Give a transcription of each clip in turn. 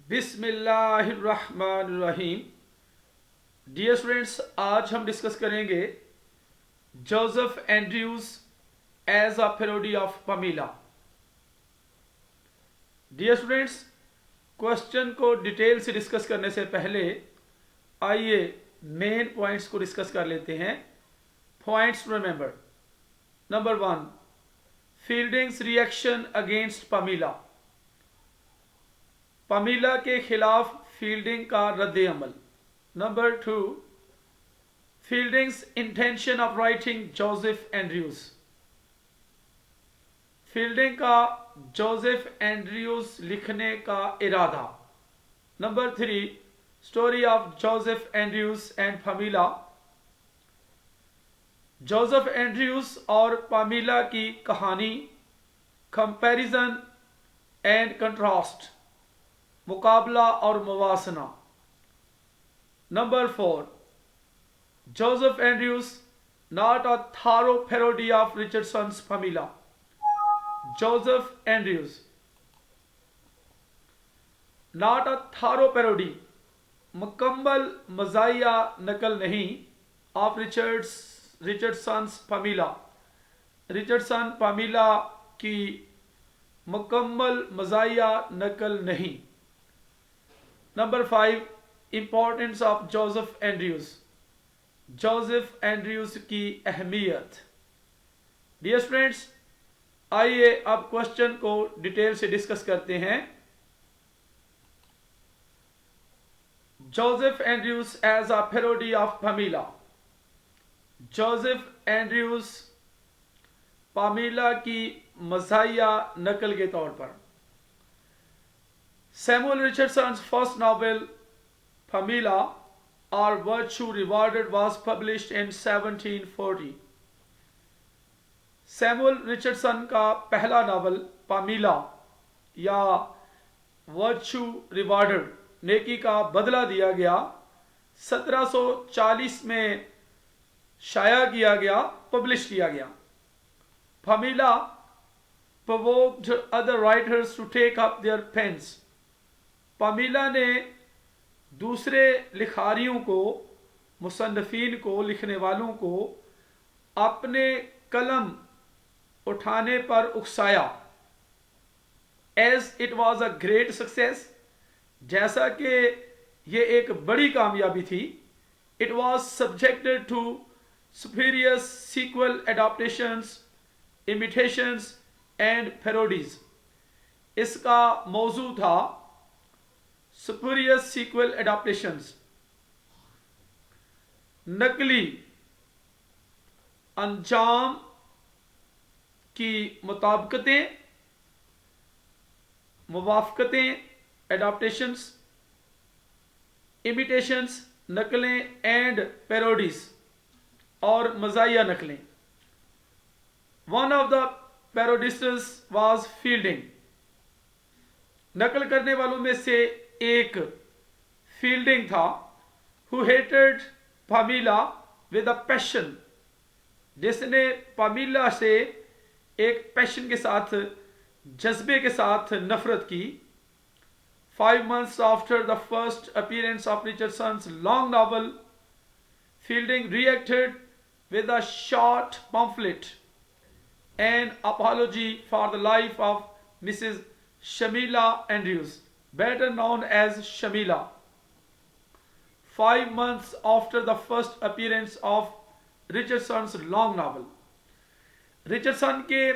बिस्मिल्लाहिर्रहमानिर्रहीम। Dear students, आज हम डिस्कस करेंगे Joseph Andrews as a parody of Pamela. Dear students, question को डिटेल से डिस्कस करने से पहले आइए मेन पॉइंट्स को डिस्कस कर लेते हैं। Points remember. Number 1, Fielding's reaction against Pamela. Pamela के खिलाफ फील्डिंग का रद्द अमल। Number 2, Fielding's intention of writing Joseph Andrews. Fielding का जोसेफ एंड्रयूज लिखने का इरादा। Number 3, story of Joseph Andrews and Pamela. Joseph Andrews और पमीला की कहानी, कंपैरिजन एंड कंट्रास्ट, मुकाबला और मुवासना। Number 4, Joseph Andrews not a thorough parody of Richardson's Pamela. Joseph Andrews not a thorough parody, मुकम्मल मजाया नकल नहीं, ऑफ रिचर्डसन्स पमीला। रिचर्डसन पमीला की मुकम्मल मजाया नकल नहीं। Number 5, importance of Joseph Andrews. Joseph Andrews की अहमियत। डियर स्टूडेंट्स, आइए अब क्वेश्चन को डिटेल से डिस्कस करते हैं। Joseph Andrews as a parody of Pamela. Joseph Andrews Pamela की मजाया नकल के तौर पर। Samuel Richardson's first novel Pamela और virtue rewarded was published in 1740। Samuel Richardson का पहला नावल पमीला या वर्च्यू रिवार्डेड, नेकी का बदला दिया गया, 1740 में शाया किया गया, पब्लिश किया गया। पमीला provoked other writers to take up their pens। पमीला ने दूसरे लिखारियों को, मुसन्निफीन को, लिखने वालों को अपने कलम उठाने पर उकसाया। As it was a great success, जैसा कि ये एक बड़ी कामयाबी थी। It was subjected to superior sequel adaptations, imitations and parodies. इसका मौजू था सुपीरियर सीक्वल एडाप्टेशंस, नकली अंजाम की मुताबिकतें, मुवाफकतें, एडाप्टेशंस, इमिटेशंस नकलें, एंड पैरोडीज और मजाया नकलें। One of the parodists was Fielding. नकल करने वालों में से एक फील्डिंग था, who hated Pamela with a passion, जिसने पमीला से एक पैशन के साथ, जज्बे के साथ नफरत की। 5 months after the first appearance of Richardson's long novel, Fielding reacted with a short pamphlet, an apology for the life of Mrs. Shamila Andrews, better known as Shamila. 5 months after the first appearance of Richardson's long novel, Richardson के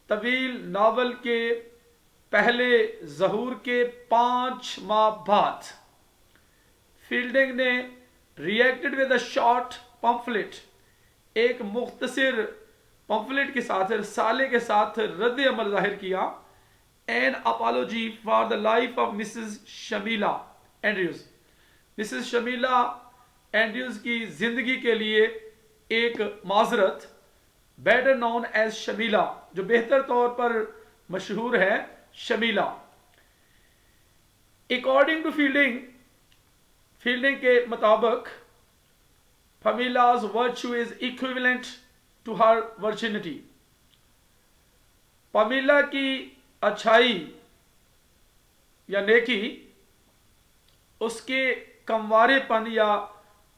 तवील novel के पहले ज़हूर के 5 माह बाद fielding ने reacted with a short pamphlet, एक मुख्तसर पम्फलेट के साथ, रसाले के साथ रद्द अमल जाहिर किया। An apology for the life of Mrs Shamela Andrews. Mrs Shamela Andrews की जिंदगी के लिए एक माजरत, बेटर नोन एज शमीला, जो बेहतर तौर पर मशहूर है Shamela. According to Fielding, Fielding के मुताबिक पमीला's virtue is equivalent to her virginity। पमीला की अच्छाई या नेकी उसके कमवारेपन या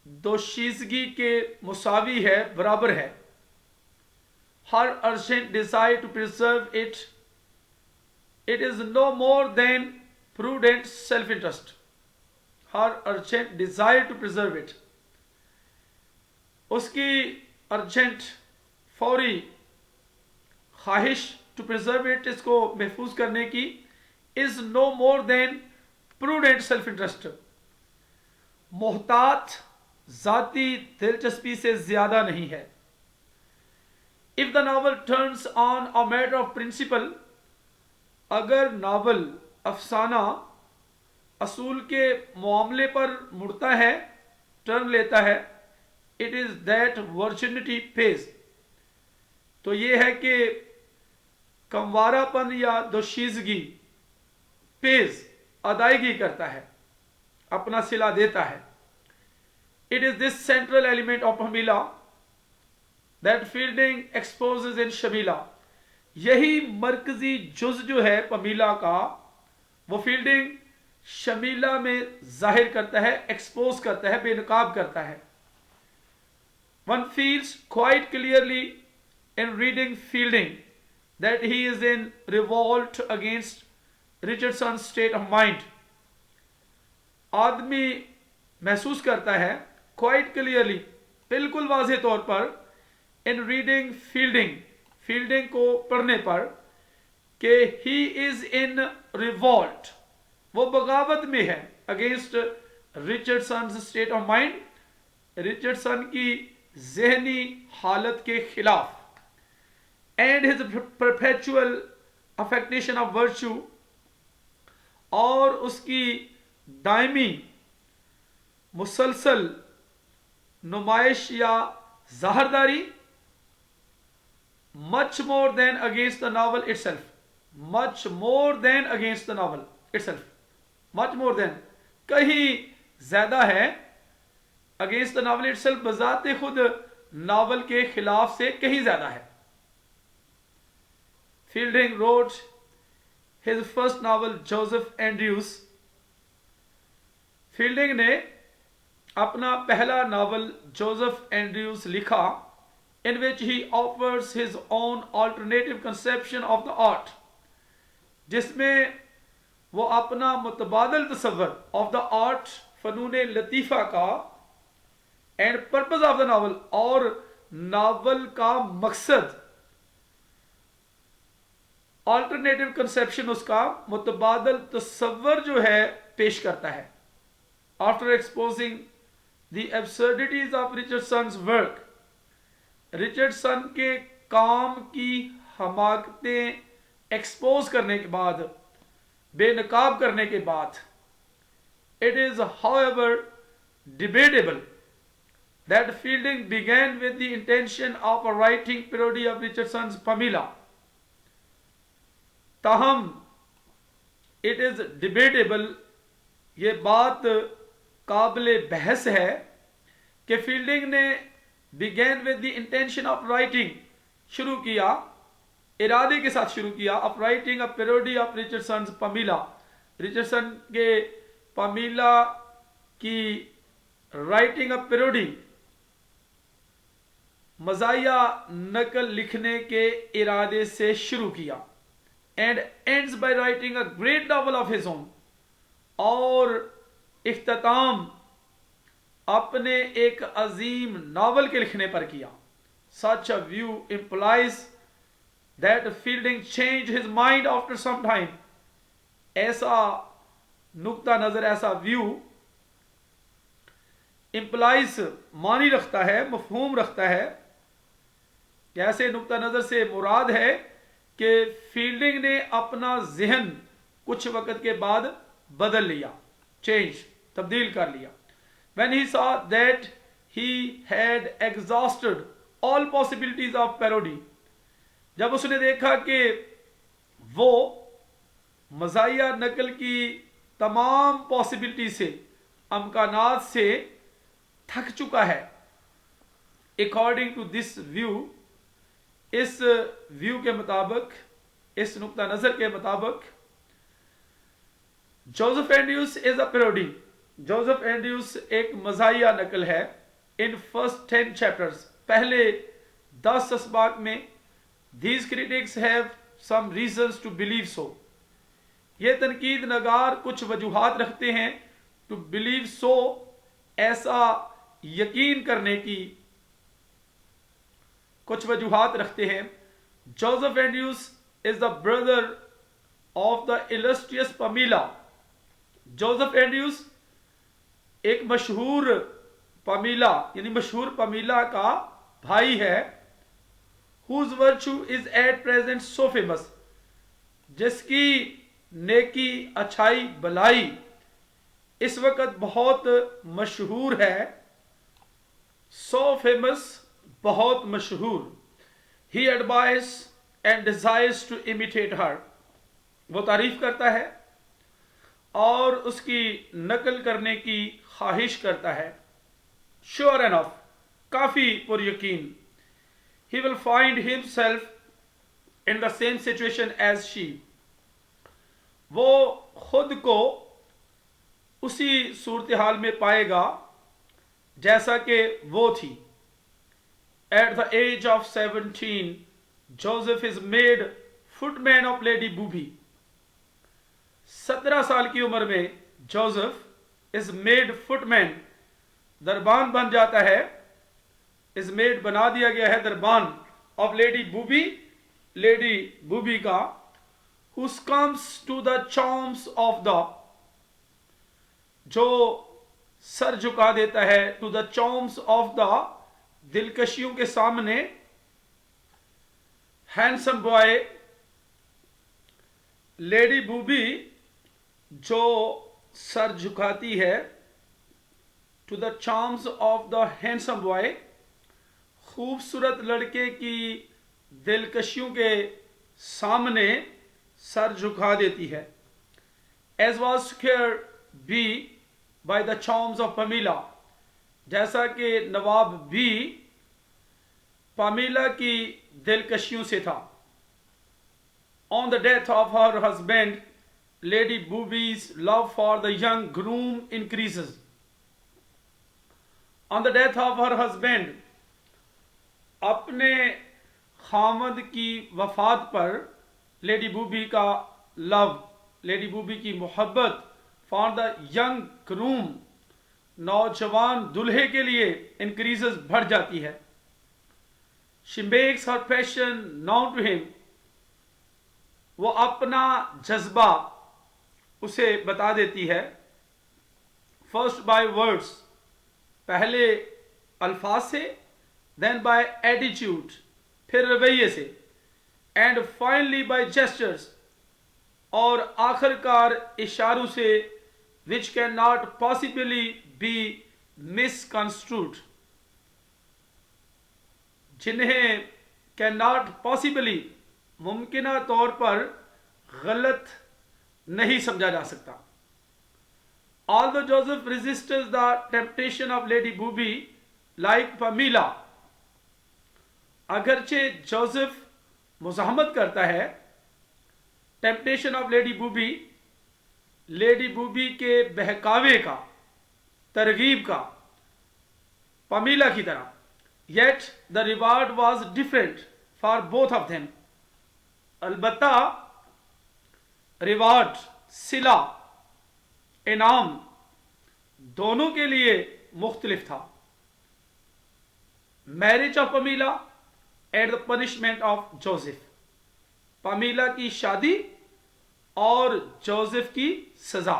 दोशीजगी के मुसावी है, बराबर है. Her urgent desire to preserve it, it is no more than prudent self-interest. Her urgent desire to preserve it, उसकी अर्जेंट फौरी ख्वाहिश टू प्रिजर्व इट, इसको महफूज करने की, is no more than prudent self interest, मोहतात जाती दिलचस्पी से ज्यादा नहीं है. If the novel turns on a matter of principle, अगर नावल अफसाना असूल के मामले पर मुड़ता है, टर्न लेता है, it is that virginity phase, तो यह है कि कमवारापन या दोशीजगी पेज अदायगी करता है, अपना सिला देता है. It is this central element of Pamela that Fielding exposes in Shamela, यही मरकजी जुज जो है पमीला का, वो फील्डिंग शमीला में जाहिर करता है, एक्सपोज करता है, बेनकाब करता है. One feels quite clearly in reading Fielding that he is in revolt against Richardson's state of mind. आदमी महसूस करता है quite clearly, बिल्कुल वाज़े तौर पर, in reading Fielding, Fielding को पढ़ने पर, कि he is in revolt, वो बगावत में है, against Richardson's state of mind, Richardson की ज़हनी हालत के खिलाफ, and his perpetual affectation of virtue, और उसकी दायमी मुसलसल नुमाइश या ज़ाहरदारी, much more than against the novel itself, much more than against the novel itself, much more than कहीं ज्यादा है, अगेंस्ट द नावल इटसेल्फ बजाते खुद नावल के खिलाफ से कहीं ज्यादा है. Fielding road his first novel Joseph Andrews, fielding ने अपना पहला नावल जोसेफ एंड्रयूज लिखा, in which he offers his own alternative conception of the art, जिसमें वो अपना मुतबादल तसव्वुर of the art, फनून लतीफ़ा का, and purpose of the novel, और नावल का मकसद, ऑल्टरनेटिव कंसेप्शन, उसका मुतबादल तसव्वुर जो है पेश करता है. After exposing the absurdities of Richardson's work, Richardson के काम की हमाकतें एक्सपोज करने के बाद, बेनकाब करने के बाद, it is however debatable that Fielding began with the intention of writing parody of Richardson's Pamela. ताहम it is debatable, ये बात काबिल बहस है कि फील्डिंग ने began with the intention of writing, शुरू किया, इरादे के साथ शुरू किया, of writing a parody of Richardson's Pamela, Richardson के पमीला की राइटिंग अ पेरोडी, मजाया नकल लिखने के इरादे से शुरू किया, and ends by writing a great novel of his own, और इख्तिताम अपने एक अजीम नावल के लिखने पर किया. Such a view implies that Fielding change his mind after some time, ऐसा नुक्ता नजर, ऐसा व्यू इंप्लाइज मानी रखता है, मफहूम रखता है, ऐसे नुक्ता नजर से मुराद है कि फील्डिंग ने अपना जहन कुछ वक्त के बाद बदल लिया, चेंज, तब्दील कर लिया. When he saw that he had exhausted all possibilities of parody, जब उसने देखा कि वो मज़ाया नकल की तमाम पॉसिबिलिटी से, अमकानात से थक चुका है. अकॉर्डिंग टू दिस व्यू, इस व्यू के मुताबिक, इस नुक्ता नजर के मुताबिक, Joseph Andrews is a parody, Joseph Andrews एक मज़ाहिया नकल है। इन फर्स्ट 10 चैप्टर्स, पहले 10 असबाक में, these critics have some reasons to believe so, ये तनकीद नगार कुछ वजूहात रखते हैं, टू बिलीव सो, ऐसा यकीन करने की कुछ वजूहात रखते हैं। Joseph Andrews is the brother of the illustrious Pamela. Joseph Andrews एक मशहूर पमीला यानी मशहूर पमीला का भाई है। Whose virtue is at present so famous, जिसकी नेकी, अच्छाई, भलाई इस वक्त बहुत मशहूर है। सो फेमस, बहुत मशहूर। He advice and desires to imitate her, वो तारीफ करता है और उसकी नकल करने की ख्वाहिश करता है। श्योर एनफ, काफी पुर यकीन। He will find himself in the same situation as she, वो खुद को उसी सूरत हाल में पाएगा जैसा कि वो थी। At the age of 17 Joseph is made footman of lady Booby. 17 साल की उम्र में जोसेफ इज मेड फुटमैन, दरबान बन जाता है। इज मेड, बना दिया गया है दरबान, of lady Booby, lady Booby का। Who comes to the charms of the, जो सर झुका देता है, to the charms of the, दिलकशियों के सामने। हैंडसम बॉय, लेडी बूबी जो सर झुकाती है, to the charms of the handsome boy, खूबसूरत लड़के की दिलकशियों के सामने सर झुका देती है। As was squire B by the charms of Pamela, जैसा कि नवाब भी पामीला की दिलकशियों से था। On the death of her husband, lady Booby's love for the young groom increases. On the death of her husband, अपने खामद की वफात पर लेडी बूबी का लव, लेडी बूबी की मोहब्बत, फॉर द यंग ग्रूम, नौजवान दुल्हे के लिए, इंक्रीजेस, बढ़ जाती है। She makes her passion known to him, वो अपना जज्बा उसे बता देती है। फर्स्ट बाय वर्ड्स, पहले अल्फाज से, देन बाय एटीट्यूड, फिर रवैये से, एंड फाइनली बाय जेस्चर्स, और आखिरकार इशारों से, which can not possibly be misconstrued, जिन्हें कैन नॉट पॉसिबली, मुमकिना तौर पर गलत नहीं समझा जा सकता। Although Joseph resisted the temptation of Lady Booby like Pamela, अगरचे जोसेफ मुज़ाहमत करता है temptation of lady Booby, lady booby के बहकावे का, तरगीब का, पमीला की तरह, yet the reward was different for both of them, अलबत्ता रिवार्ड, सिला, इनाम दोनों के लिए मुख्तलिफ था। Marriage of Pamela at the punishment of Joseph, Pamela की शादी और जोसेफ की सजा।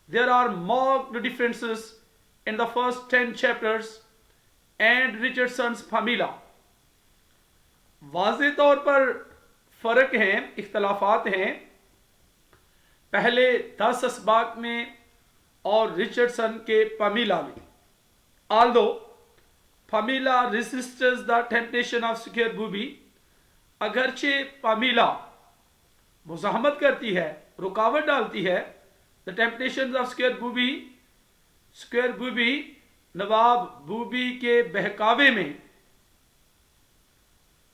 There are marked differences in the first 10 chapters and Richardson's Pamela, वाज़े तौर पर फर्क हैं, इख्तलाफात हैं पहले 10 असबाक में और रिचर्डसन के पमीला में। Although Pamela resists the temptation of squire Booby, अगरचे पमीला मुज़ाहमत करती है, रुकावट डालती है, the temptation of squire Booby, squire Booby नवाब बूबी के बहकावे में,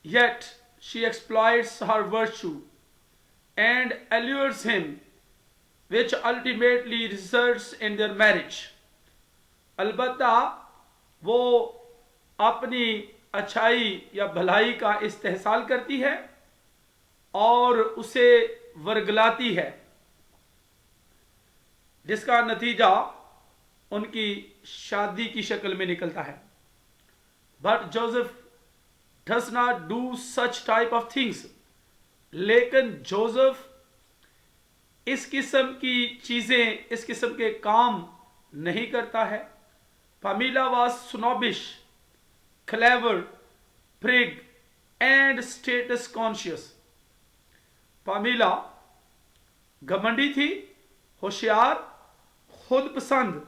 yet she exploits her virtue and allures him which ultimately results in their marriage. अलबत्ता वो अपनी अच्छाई या भलाई का इस्तेहसाल करती है और उसे वर्गलाती है, जिसका नतीजा उनकी शादी की शक्ल में निकलता है. But Joseph does not do such type of things. लेकिन जोसेफ इस किस्म की चीजें, इस किस्म के काम नहीं करता है. Pamela was snobbish, clever, prig and status conscious. पामीला घमंडी थी, होशियार, खुद पसंद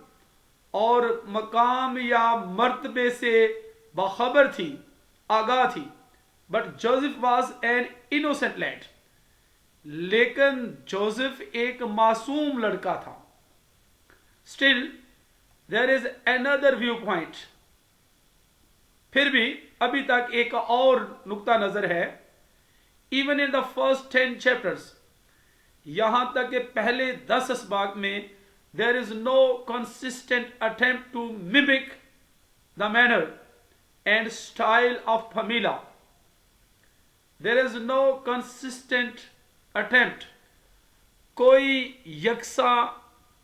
और मकाम या मर्तबे से बाखबर थी, आगाह थी. But Joseph was an innocent lad. लेकिन जोसेफ एक मासूम लड़का था. Still there is another view point. फिर भी अभी तक एक और नुक्ता नजर है. Even in the first 10 chapters, यहां तक कि पहले 10 असबाक में there is no consistent attempt to mimic the manner and style of Pamela. There is no consistent attempt. कोई यकसा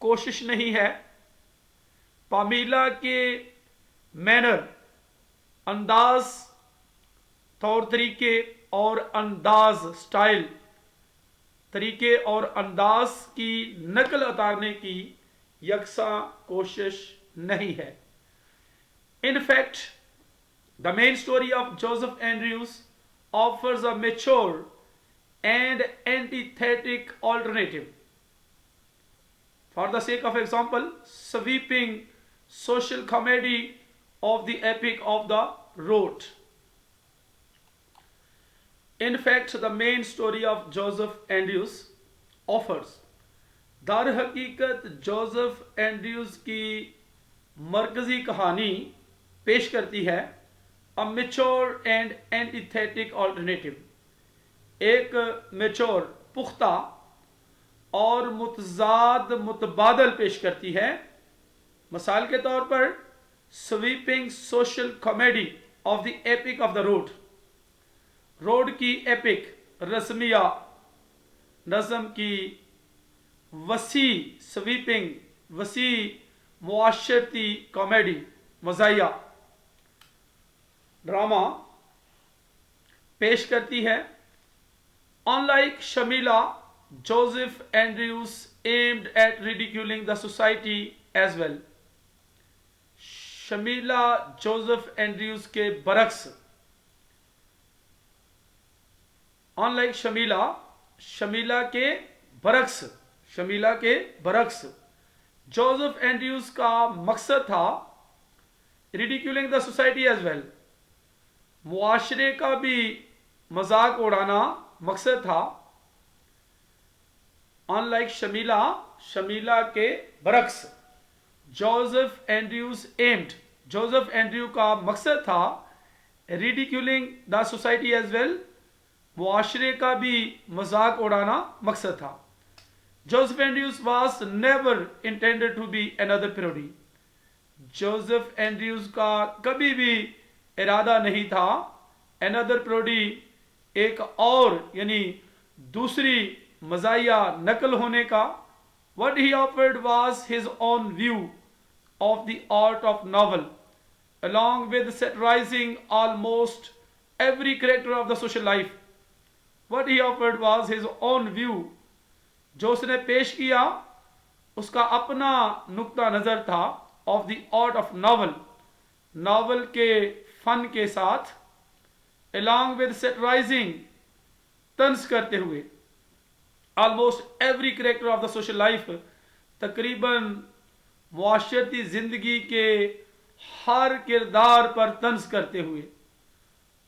कोशिश नहीं है पामीला के मैनर, अंदाज, तौर तरीके और अंदाज, स्टाइल, तरीके और अंदाज की नकल उतारने की यकसा कोशिश नहीं है. In fact the main story of Joseph Andrews offers a mature and antithetic alternative. For the sake of example, sweeping social comedy of the epic of the road. In fact, the main story of Joseph Andrews offers. दर हकीकत Joseph Andrews की मरकजी कहानी पेश करती है a mature and antithetic alternative. एक mature, पुख्ता और मुतजाद मुतबादल पेश करती है. मिसाल के तौर पर sweeping social comedy of the epic of the road. Road की एपिक, रस्मिया, नज़म की वसी, स्वीपिंग, वसी मुआशरती कॉमेडी, मज़ाहिया, ड्रामा पेश करती है. Unlike Shamila, Joseph Andrews aimed at ridiculing the society as well. Shamila Joseph Andrews के बरक्स. Unlike Shamila, Shamila के बरक्स, Shamila के बरक्स, Joseph Andrews का मकसद था ridiculing the society as well. मुआशरे का भी मजाक उड़ाना मकसद था. अनलाइक शमीला, शमीला के बरक्स, Joseph Andrews aimed, Joseph Andrew का मकसद था ridiculing the society as well, मुआशरे का भी मजाक उड़ाना मकसद था. Joseph Andrews was never intended to be another parody. Joseph Andrews का कभी भी इरादा नहीं था अनदर पैरोडी, एक और यानी दूसरी मज़ाहिया नकल होने का. What he offered was his own view of the art of novel, along with satirizing almost every character of the social life. What he offered was his own view. जो उसने पेश किया उसका अपना नुक्ता नज़र था of the art of novel, novel के फन के साथ, along with satirizing, तंज करते हुए, almost every character of the social life, तकरीबन मुआशरती जिंदगी के हर किरदार पर तंज करते हुए.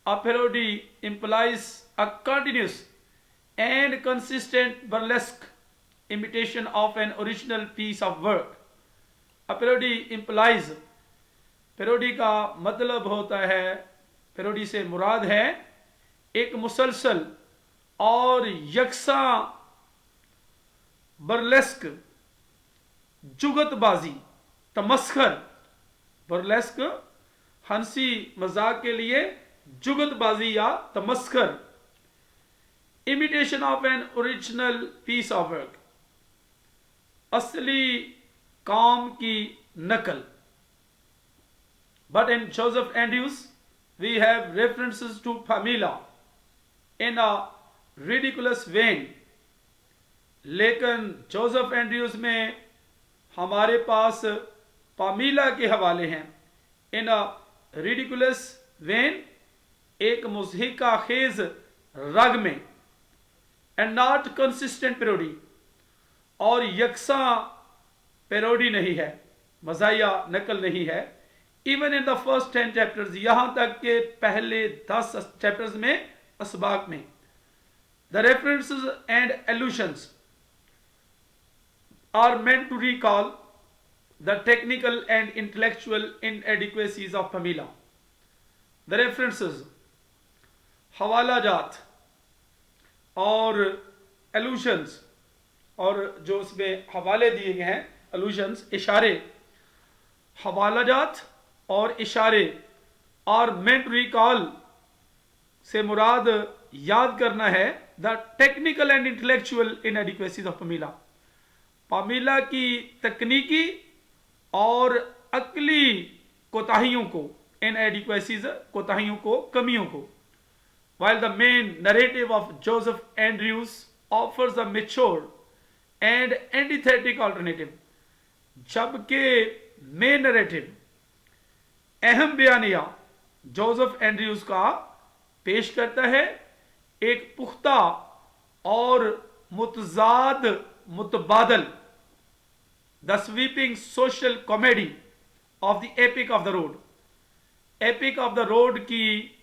A parody implies a continuous and consistent burlesque imitation of an original piece of work. A parody implies, parody का मतलब होता है, पैरोडी से मुराद है एक मुसलसल और यकसा बर्लेस्क जुगतबाजी, तमस्खर, बर्लेस्क, हंसी मजाक के लिए जुगतबाजी या तमस्खर। Imitation of an original piece of work, असली काम की नकल। But in Joseph Andrews we have references to Pamela in a ridiculous vein. लेकिन जोसेफ एंड्रयूज में हमारे पास पामीला के हवाले हैं इन अ रिडिकुलस वेन, एक मुज़हिका खेज रग में, एंड नॉट कंसिस्टेंट पेरोडी, और यकसा पेरोडी नहीं है, मजाया नकल नहीं है। Even in the first 10 chapters, यहां तक के पहले 10 चैप्टर्स में, असबाक में, the references and allusions are meant to recall the technical and intellectual inadequacies of Pamela. The references, हवाला जात और allusions, और जो उसमें हवाले दिए गए हैं, allusions, इशारे, हवाला जात और इशारे, और meant to recall से मुराद याद करना है the technical and intellectual inadequacies of Pamela, पामीला की तकनीकी और अकली कोताहियों को, इन एडिक्वेसीज, कोताहियों को, कमियों को। While the main narrative of Joseph Andrews offers a mature and antithetic alternative, जबकि मेन नरेटिव, अहम बयानिया जोसेफ एंड्रयूज का पेश करता है एक पुख्ता और मुतजाद, मुतबादल, the sweeping social comedy of the epic of the road. Epic of the road की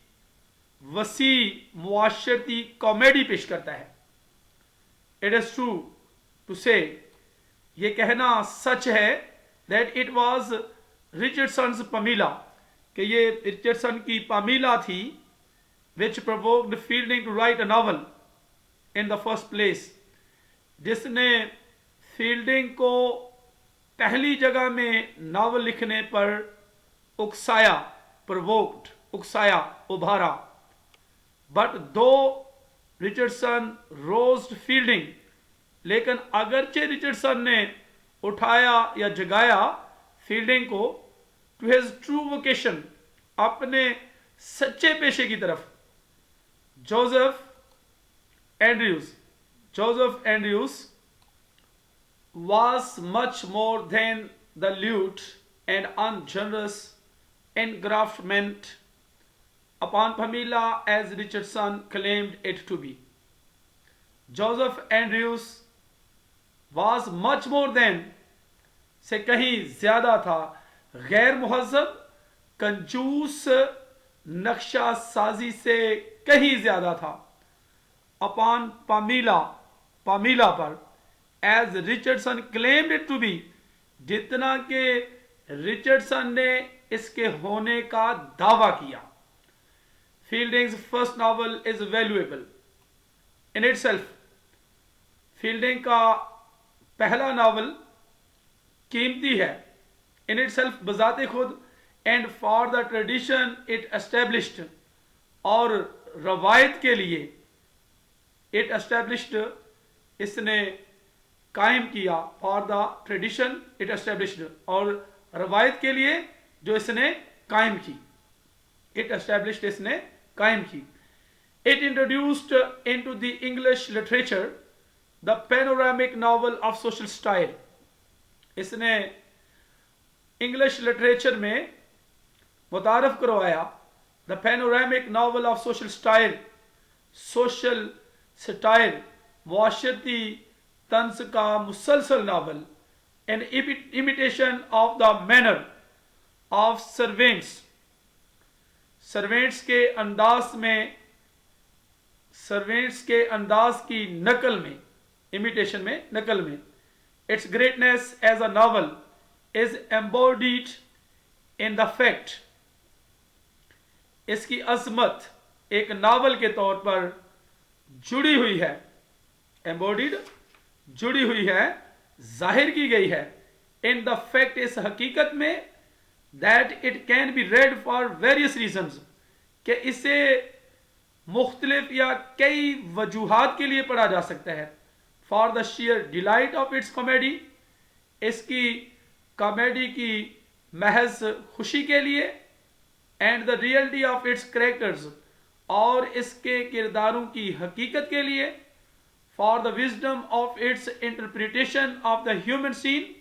वसी मुआशरती कॉमेडी पेश करता है। इट इज ट्रू टू से, ये कहना सच है, that it was Richardson's Pamela, कि ये रिचर्डसन की पामीला थी, which provoked Fielding to write a novel in the first place, जिसने फील्डिंग को पहली जगह में नावल लिखने पर उकसाया, प्रोवोक्ड, उकसाया, उभारा। बट दो रिचर्डसन रोज्ड फील्डिंग, लेकिन अगरचे रिचर्डसन ने उठाया या जगाया फील्डिंग को टू हिज ट्रू वोकेशन, अपने सच्चे पेशे की तरफ। Joseph Andrews was much more than the lewd and ungenerous engraftment upon Pamela as Richardson claimed it to be. Joseph Andrews was much more than से कहीं ज्यादा था, गैर मुहज़्ज़ब, कंजूस, नक्शा साजी से कहीं ज्यादा था, अपॉन पामीला पर, as Richardson claimed it to be, जितना के रिचर्डसन ने इसके होने का दावा किया। Fielding's first novel is valuable in itself, Fielding का पहला नावल कीमती है इन इटसेल्फ, बजाते खुद, and for the tradition it established, और रवायत के लिए इट एस्टेब्लिश्ड, इसने कायम किया, for the tradition it established, और रवायत के लिए जो इसने कायम की, इट एस्टेब्लिश्ड, इसने कायम की। It introduced into the English literature the panoramic novel of social style, इसने इंग्लिश लिटरेचर में मुतारफ करवाया the panoramic novel of social style, social style, मुआशरती तंज का मुसलसल novel, an imitation of the manner of servants, servants के अंदाज में, सर्वेंट्स के अंदाज की नकल में, इमिटेशन में, नकल में। Its greatness as a novel is embodied in the fact, इसकी अजमत एक नावल के तौर पर जुड़ी हुई है, एम्बॉडीड, जुड़ी हुई है, जाहिर की गई है, इन द फैक्ट, इस हकीकत में, that it can be read for various reasons, कि इसे मुख्तलिफ या कई वजूहात के लिए पढ़ा जा सकता है। For the sheer delight of its comedy, इसकी कॉमेडी की महज खुशी के लिए, and the reality of its characters, और इसके किरदारों की हकीकत के लिए। For the wisdom of its interpretation of the human scene,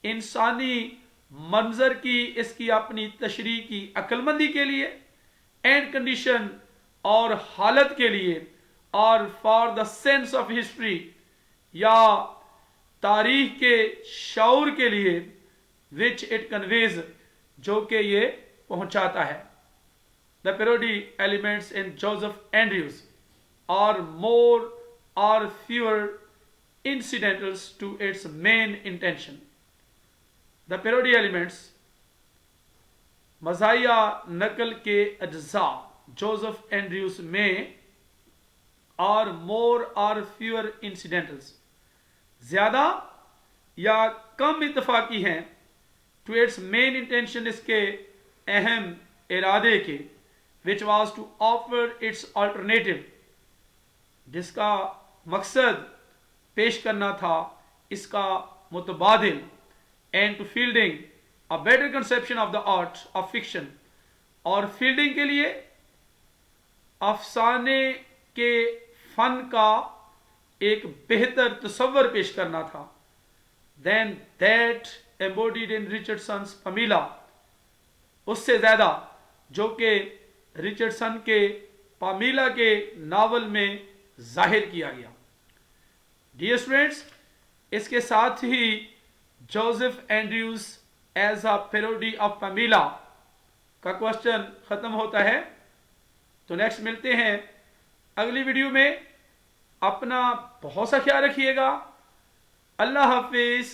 इंसानी मंजर की इसकी अपनी तशरीह की अक्लमंदी के लिए, एंड कंडीशन, और हालत के लिए, और for the sense of history, या तारीख के शऊर के लिए, विच इट कन्वेज, जो कि ये पहुंचाता है। The parody elements in Joseph Andrews are more or fewer incidentals to its main intention. The parody elements, मज़ाहिया नकल के अज्जा जोसेफ एंड्रयूज में, और मोर और फ्यूअर इंसिडेंटल्स, ज़्यादा या कम इत्तफाकी हैं, टू इट्स मेन इंटेंशन, इसके अहम इरादे के, which was to offer its alternative, जिसका मकसद पेश करना था इसका मुतबादिल, and to Fielding a better conception of the art of fiction, और फील्डिंग के लिए अफसाने के फन का एक बेहतर तस्वर पेश करना था, देन दैट एम्बोडीड इन रिचर्डसन्स पमीला, उससे ज्यादा जो कि रिचर्डसन के पामीला के नावल में जाहिर किया गया। डियर स्टूडेंट्स, इसके साथ ही Joseph Andrews as a parody of Pamela का क्वेश्चन खत्म होता है। तो नेक्स्ट मिलते हैं अगली वीडियो में। अपना बहुत सा ख्याल रखिएगा। अल्लाह हाफिज।